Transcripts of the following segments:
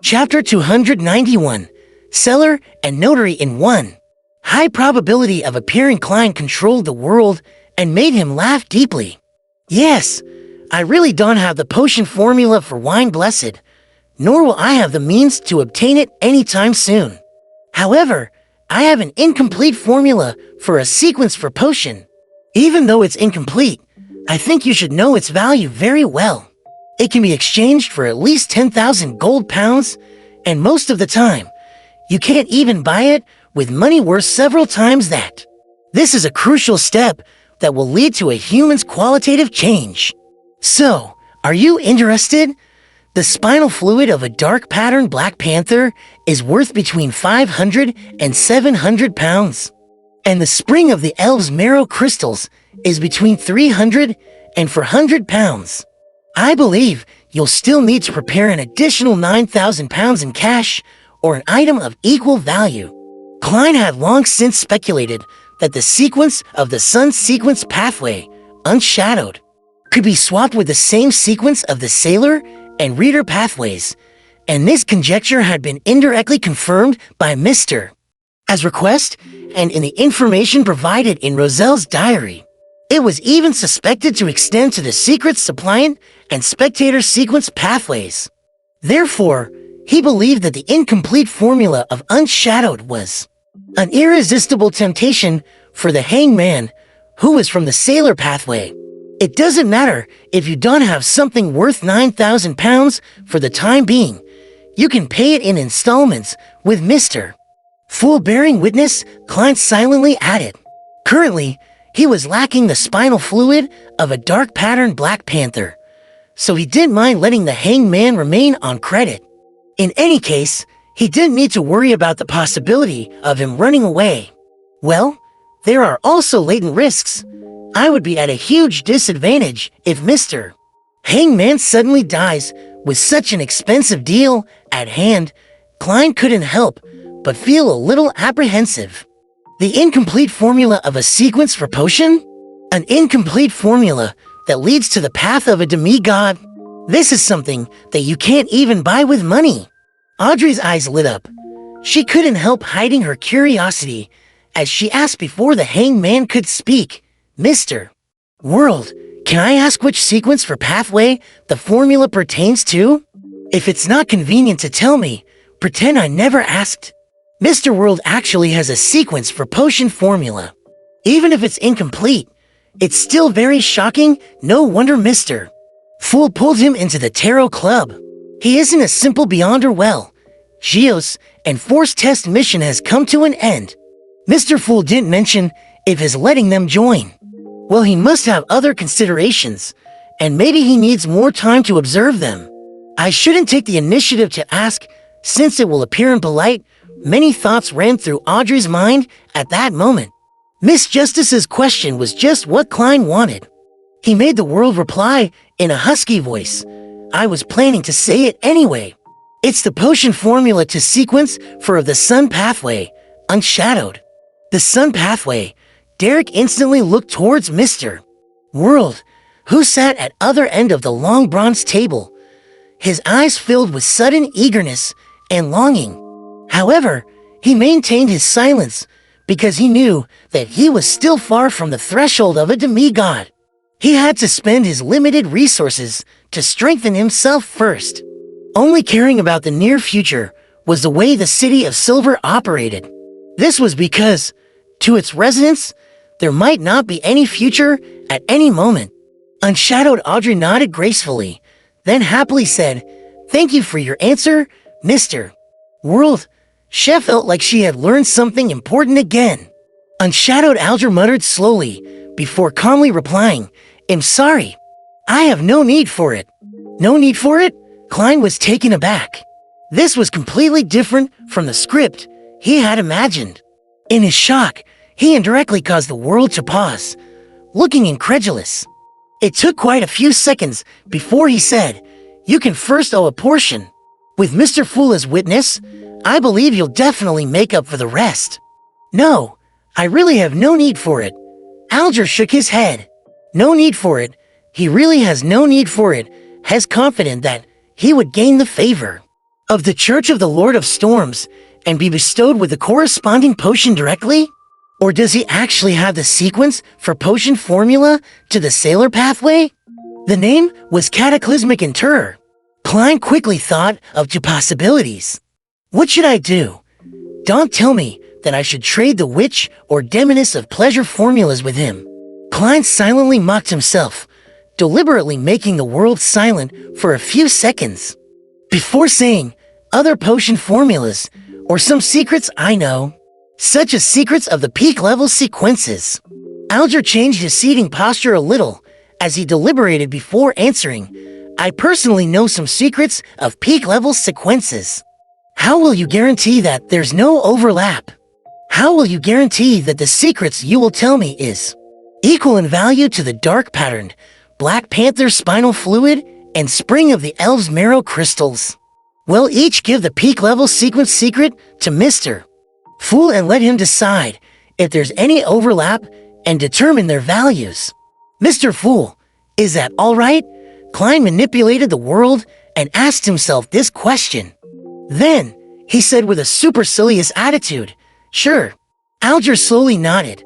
Chapter 291. Seller and Notary in One. High probability of appearing Klein controlled the world and made him laugh deeply. Yes, I really don't have the potion formula for wine blessed, nor will I have the means to obtain it anytime soon. However, I have an incomplete formula for a sequence for potion. Even though it's incomplete, I think you should know its value very well. It can be exchanged for at least 10,000 gold pounds, and most of the time, you can't even buy it with money worth several times that. This is a crucial step that will lead to a human's qualitative change. So, are you interested? The spinal fluid of a dark pattern black panther is worth between 500 and 700 pounds. And the spring of the elves' marrow crystals is between 300 and 400 pounds. I believe you'll still need to prepare an additional 9,000 pounds in cash or an item of equal value. Klein had long since speculated that the sequence of the sun sequence pathway, unshadowed, could be swapped with the same sequence of the sailor and reader pathways, and this conjecture had been indirectly confirmed by Mr. as request and in the information provided in Roselle's diary. It was even suspected to extend to the secret suppliant and spectator sequence pathways. Therefore, he believed that the incomplete formula of unshadowed was an irresistible temptation for the hangman who was from the sailor pathway. It doesn't matter if you don't have something worth 9,000 pounds for the time being. You can pay it in installments with Mr. Fool bearing witness, Klein silently added. Currently, he was lacking the spinal fluid of a dark pattern black panther, so he didn't mind letting the hangman remain on credit. In any case, he didn't need to worry about the possibility of him running away. Well, there are also latent risks. I would be at a huge disadvantage if Mr. Hangman suddenly dies with such an expensive deal at hand. Klein couldn't help but feel a little apprehensive. The incomplete formula of a sequence for potion? An incomplete formula that leads to the path of a demigod? This is something that you can't even buy with money. Audrey's eyes lit up. She couldn't help hiding her curiosity as she asked before the hangman could speak. Mr. World, can I ask which sequence for pathway the formula pertains to? If it's not convenient to tell me, pretend I never asked. Mr. World actually has a sequence for potion formula. Even if it's incomplete, it's still very shocking. No wonder Mr. Fool pulled him into the tarot club. He isn't a simple beyonder. Well, Geos and force test mission has come to an end. Mr. Fool didn't mention if his letting them join. Well, he must have other considerations, and maybe he needs more time to observe them. I shouldn't take the initiative to ask, since it will appear impolite. Many thoughts ran through Audrey's mind at that moment. Miss Justice's question was just what Klein wanted. He made the world reply in a husky voice. I was planning to say it anyway. It's the potion formula to sequence for the sun pathway, unshadowed. The sun pathway. Derek instantly looked towards Mr. World, who sat at other end of the long bronze table. His eyes filled with sudden eagerness and longing. However, he maintained his silence because he knew that he was still far from the threshold of a demigod. He had to spend his limited resources to strengthen himself first. Only caring about the near future was the way the city of Silver operated. This was because, to its residents, there might not be any future at any moment. Unshadowed Audrey nodded gracefully, then happily said, "Thank you for your answer, Mr. World." She felt like she had learned something important again. Unshadowed Alger muttered slowly, before calmly replying, "I'm sorry. I have no need for it." No need for it? Klein was taken aback. This was completely different from the script he had imagined. In his shock, he indirectly caused the world to pause, looking incredulous. It took quite a few seconds before he said, "You can first owe a portion. With Mr. Fool as witness, I believe you'll definitely make up for the rest." "No, I really have no need for it." Alger shook his head. "No need for it. He really has no need for it," has confident that he would gain the favor. of the Church of the Lord of Storms and be bestowed with the corresponding potion directly? Or does he actually have the sequence for potion formula to the sailor pathway? The name was cataclysmic in terror. Klein quickly thought of two possibilities. What should I do? Don't tell me that I should trade the witch or demoness of pleasure formulas with him. Klein silently mocked himself, deliberately making the world silent for a few seconds, before saying, other potion formulas, or some secrets I know, such as secrets of the peak level sequences. Alger changed his seating posture a little as he deliberated before answering, I personally know some secrets of peak level sequences. How will you guarantee that there's no overlap? How will you guarantee that the secrets you will tell me is equal in value to the dark patterned Black Panther spinal fluid and Spring of the Elves marrow crystals? We'll each give the peak level sequence secret to Mr. Fool and let him decide if there's any overlap and determine their values. Mr. Fool, is that all right? Klein manipulated the world and asked himself this question. Then, he said with a supercilious attitude, Sure. Alger slowly nodded.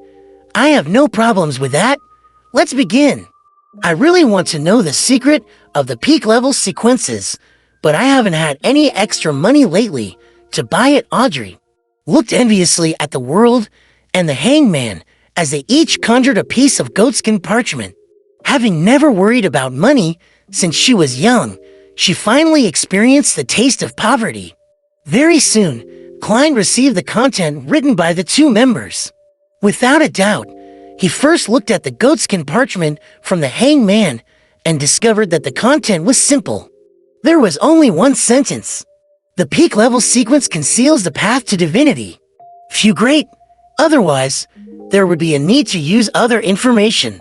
I have no problems with that. Let's begin. I really want to know the secret of the peak level sequences, but I haven't had any extra money lately to buy it. Audrey looked enviously at the world and the hangman as they each conjured a piece of goatskin parchment. Having never worried about money since she was young, she finally experienced the taste of poverty. Very soon, Klein received the content written by the two members. Without a doubt, he first looked at the goatskin parchment from the hangman and discovered that the content was simple. There was only one sentence. The peak level sequence conceals the path to divinity. Phew, great. Otherwise, there would be a need to use other information.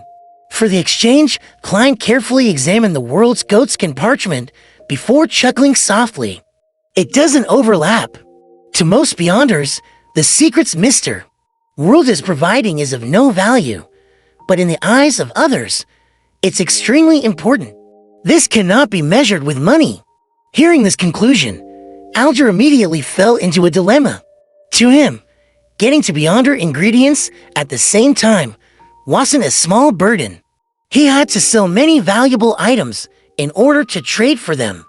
For the exchange, Klein carefully examined the world's goatskin parchment before chuckling softly. It doesn't overlap. To most beyonders, the secrets Mr. World is providing is of no value, but in the eyes of others, it's extremely important. This cannot be measured with money. Hearing this conclusion, Alger immediately fell into a dilemma. To him, getting to Beyonder ingredients at the same time wasn't a small burden. He had to sell many valuable items in order to trade for them.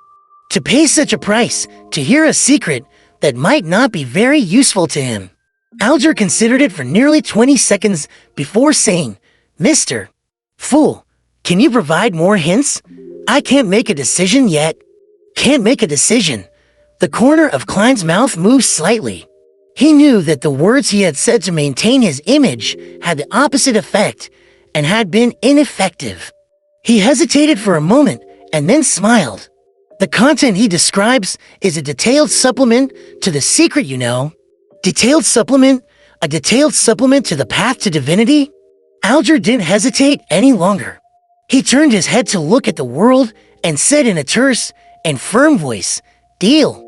To pay such a price to hear a secret that might not be very useful to him. Alger considered it for nearly 20 seconds before saying, Mr. Fool, can you provide more hints? I can't make a decision yet. Can't make a decision. The corner of Klein's mouth moved slightly. He knew that the words he had said to maintain his image had the opposite effect and had been ineffective. He hesitated for a moment and then smiled. The content he describes is a detailed supplement to the secret, you know. Detailed supplement? A detailed supplement to the path to divinity? Alger didn't hesitate any longer. He turned his head to look at the world and said in a terse and firm voice, Deal.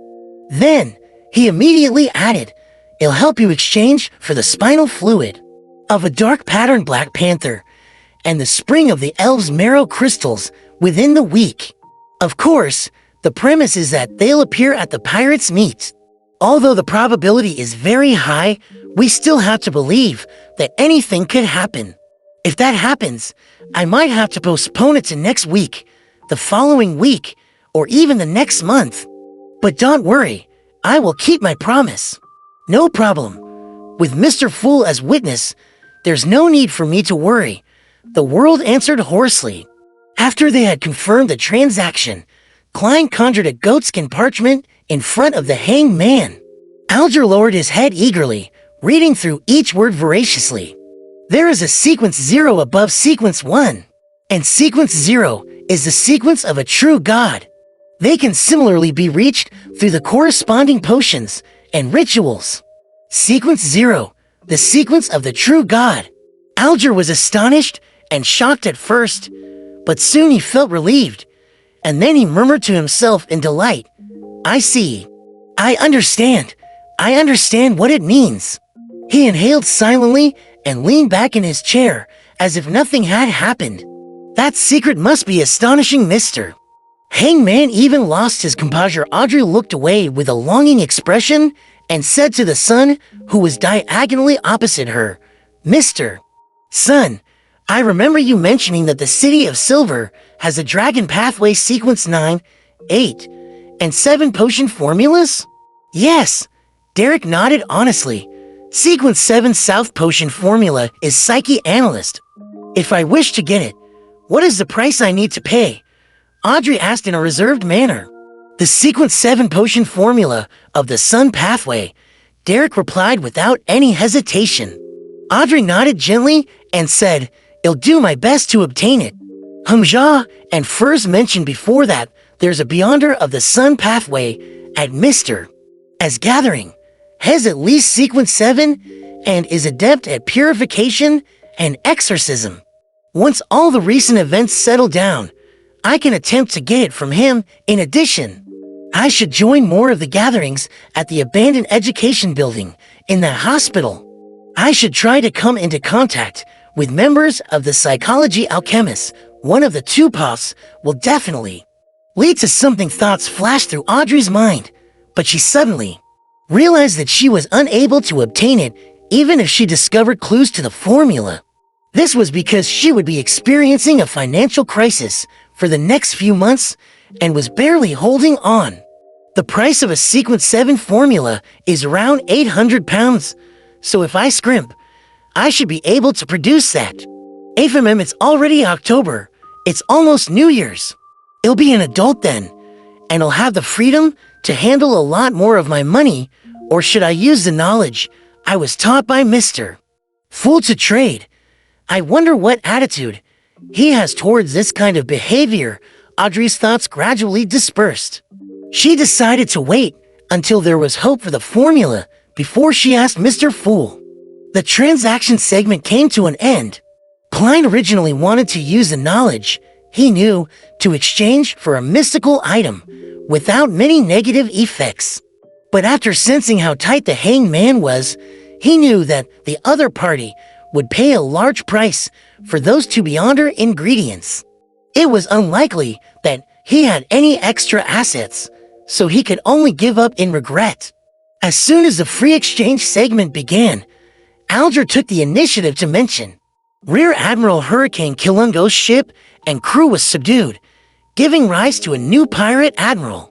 Then, he immediately added, It'll help you exchange for the spinal fluid of a dark pattern Black Panther and the Spring of the Elves marrow crystals within the week. Of course, the premise is that they'll appear at the pirates' meet. Although the probability is very high, we still have to believe that anything could happen. If that happens, I might have to postpone it to next week, the following week, or even the next month. But don't worry, I will keep my promise. No problem. With Mr. Fool as witness, there's no need for me to worry, the world answered hoarsely. After they had confirmed the transaction, Klein conjured a goatskin parchment in front of the hanged man. Alger lowered his head eagerly, reading through each word voraciously. There is a sequence 0 above sequence 1, and sequence 0 is the sequence of a true god. They can similarly be reached through the corresponding potions and rituals. Sequence 0, the sequence of the true god. Alger was astonished and shocked at first, but soon he felt relieved, and then he murmured to himself in delight, I see. I understand what it means. He inhaled silently and leaned back in his chair as if nothing had happened. That secret must be astonishing, Mr. Hangman even lost his composure. Audrey looked away with a longing expression and said to the son, who was diagonally opposite her, "Mr. Son, I remember you mentioning that the City of Silver has a Dragon Pathway Sequence 9, 8, and 7 potion formulas?" "Yes." Derek nodded honestly. Sequence 7 South potion formula is Psyche Analyst. "If I wish to get it, what is the price I need to pay?" Audrey asked in a reserved manner. "The Sequence 7 potion formula of the Sun Pathway," Derek replied without any hesitation. Audrey nodded gently and said, "I'll do my best to obtain it." Humja and Furs mentioned before that there's a Beyonder of the Sun Pathway at Mr. As Gathering, has at least Sequence 7, and is adept at purification and exorcism. Once all the recent events settle down, I can attempt to get it from him. In addition, I should join more of the gatherings at the abandoned education building in that hospital. I should try to come into contact with members of the psychology alchemists. One of the two paths will definitely lead to something. Thoughts flashed through Audrey's mind, but she suddenly realized that she was unable to obtain it even if she discovered clues to the formula. This was because she would be experiencing a financial crisis for the next few months and was barely holding on. The price of a Sequence 7 formula is around £800, so if I scrimp, I should be able to produce that. AFMM, it's already October. It's almost New Year's. I'll be an adult then, and I'll have the freedom to handle a lot more of my money. Or should I use the knowledge I was taught by Mr. Fool to trade? I wonder what attitude he has towards this kind of behavior. Audrey's thoughts gradually dispersed. She decided to wait until there was hope for the formula before she asked Mr. Fool. The transaction segment came to an end. Klein originally wanted to use the knowledge he knew to exchange for a mystical item without many negative effects. But after sensing how tight the hangman was, he knew that the other party would pay a large price for those two Beyonder ingredients. It was unlikely that he had any extra assets, so he could only give up in regret. As soon as the free exchange segment began, Alger took the initiative to mention. Rear Admiral Hurricane Kilungo's ship and crew was subdued, giving rise to a new pirate admiral.